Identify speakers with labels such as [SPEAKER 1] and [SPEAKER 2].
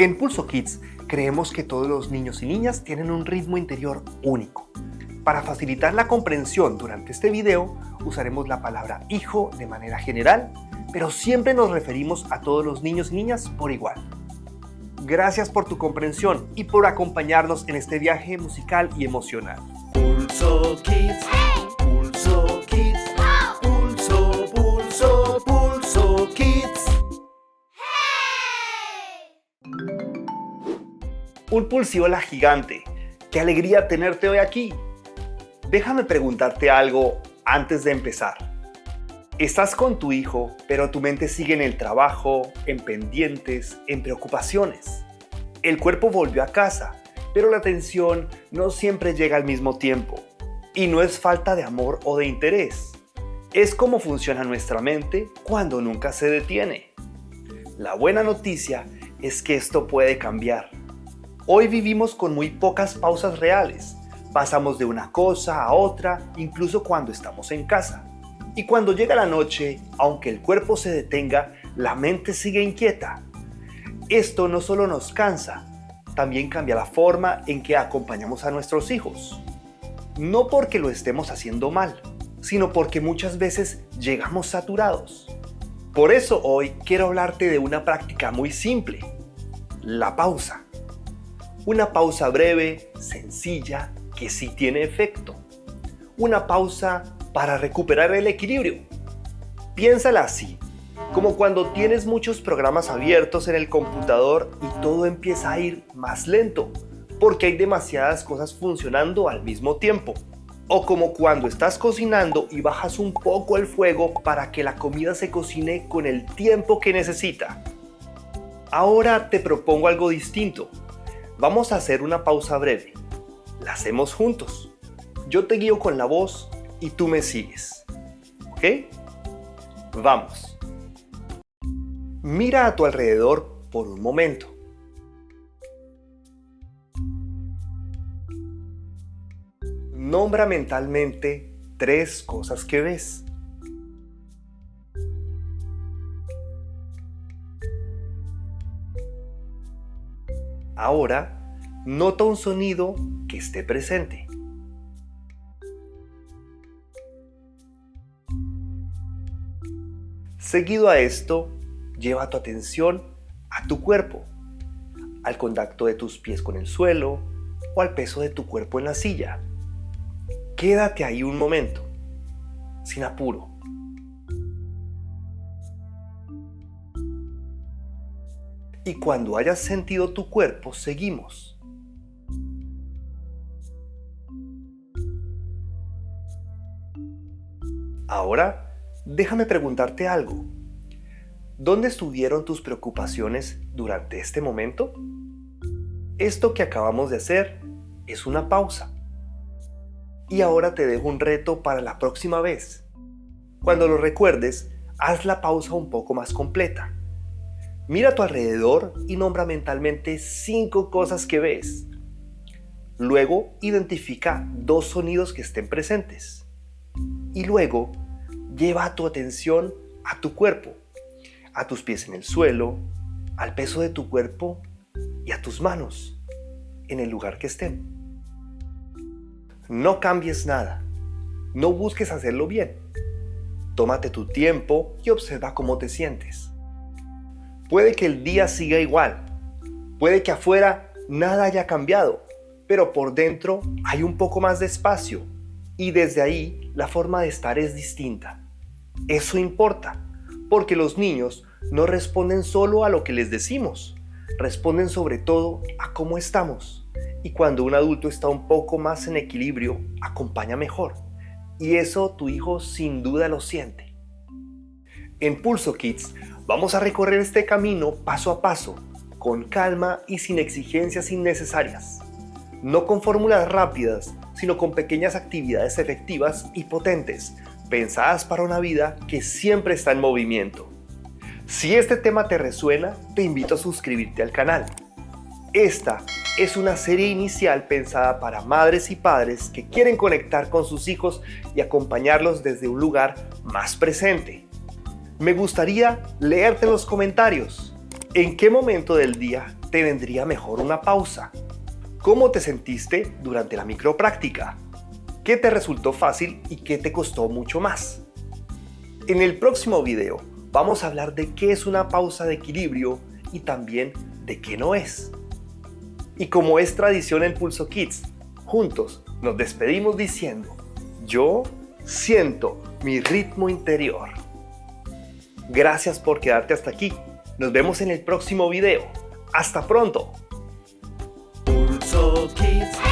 [SPEAKER 1] En Pulso Kids creemos que todos los niños y niñas tienen un ritmo interior único. Para facilitar la comprensión durante este video, usaremos la palabra hijo de manera general, pero siempre nos referimos a todos los niños y niñas por igual. Gracias por tu comprensión y por acompañarnos en este viaje musical y emocional.
[SPEAKER 2] Pulso Kids, Pulso Kids, Pulso, Pulso, Pulso Kids.
[SPEAKER 1] Un pulsiola gigante. ¡Qué alegría tenerte hoy aquí! Déjame preguntarte algo antes de empezar. Estás con tu hijo, pero tu mente sigue en el trabajo, en pendientes, en preocupaciones. El cuerpo volvió a casa, pero la atención no siempre llega al mismo tiempo. Y no es falta de amor o de interés. Es cómo funciona nuestra mente cuando nunca se detiene. La buena noticia es que esto puede cambiar. Hoy vivimos con muy pocas pausas reales. Pasamos de una cosa a otra, incluso cuando estamos en casa. Y cuando llega la noche, aunque el cuerpo se detenga, la mente sigue inquieta. Esto no solo nos cansa, también cambia la forma en que acompañamos a nuestros hijos. No porque lo estemos haciendo mal, sino porque muchas veces llegamos saturados. Por eso hoy quiero hablarte de una práctica muy simple, la pausa. Una pausa breve, sencilla, que sí tiene efecto. Una pausa para recuperar el equilibrio. Piénsala así, como cuando tienes muchos programas abiertos en el computador y todo empieza a ir más lento, porque hay demasiadas cosas funcionando al mismo tiempo. O como cuando estás cocinando y bajas un poco el fuego para que la comida se cocine con el tiempo que necesita. Ahora te propongo algo distinto. Vamos a hacer una pausa breve. La hacemos juntos. Yo te guío con la voz y tú me sigues. ¿Ok? Vamos. Mira a tu alrededor por un momento. Nombra mentalmente 3 cosas que ves. Ahora, nota un sonido que esté presente. Seguido a esto, lleva tu atención a tu cuerpo, al contacto de tus pies con el suelo o al peso de tu cuerpo en la silla. Quédate ahí un momento, sin apuro. Y cuando hayas sentido tu cuerpo, seguimos. Ahora, déjame preguntarte algo. ¿Dónde estuvieron tus preocupaciones durante este momento? Esto que acabamos de hacer es una pausa. Y ahora te dejo un reto para la próxima vez. Cuando lo recuerdes, haz la pausa un poco más completa. Mira a tu alrededor y nombra mentalmente 5 cosas que ves. Luego, identifica 2 sonidos que estén presentes. Y luego, lleva tu atención a tu cuerpo, a tus pies en el suelo, al peso de tu cuerpo y a tus manos, en el lugar que estén. No cambies nada. No busques hacerlo bien. Tómate tu tiempo y observa cómo te sientes. Puede que el día siga igual, puede que afuera nada haya cambiado, pero por dentro hay un poco más de espacio y desde ahí la forma de estar es distinta. Eso importa, porque los niños no responden solo a lo que les decimos, responden sobre todo a cómo estamos. Y cuando un adulto está un poco más en equilibrio, acompaña mejor. Y eso tu hijo sin duda lo siente. En Pulso Kids vamos a recorrer este camino paso a paso, con calma y sin exigencias innecesarias. No con fórmulas rápidas, sino con pequeñas actividades efectivas y potentes, pensadas para una vida que siempre está en movimiento. Si este tema te resuena, te invito a suscribirte al canal. Esta es una serie inicial pensada para madres y padres que quieren conectar con sus hijos y acompañarlos desde un lugar más presente. Me gustaría leerte en los comentarios. ¿En qué momento del día te vendría mejor una pausa? ¿Cómo te sentiste durante la micropráctica? ¿Qué te resultó fácil y qué te costó mucho más? En el próximo video vamos a hablar de qué es una pausa de equilibrio y también de qué no es. Y como es tradición en Pulso Kids, juntos nos despedimos diciendo: yo siento mi ritmo interior. Gracias por quedarte hasta aquí. Nos vemos en el próximo video. ¡Hasta pronto!
[SPEAKER 2] Pulso Kids.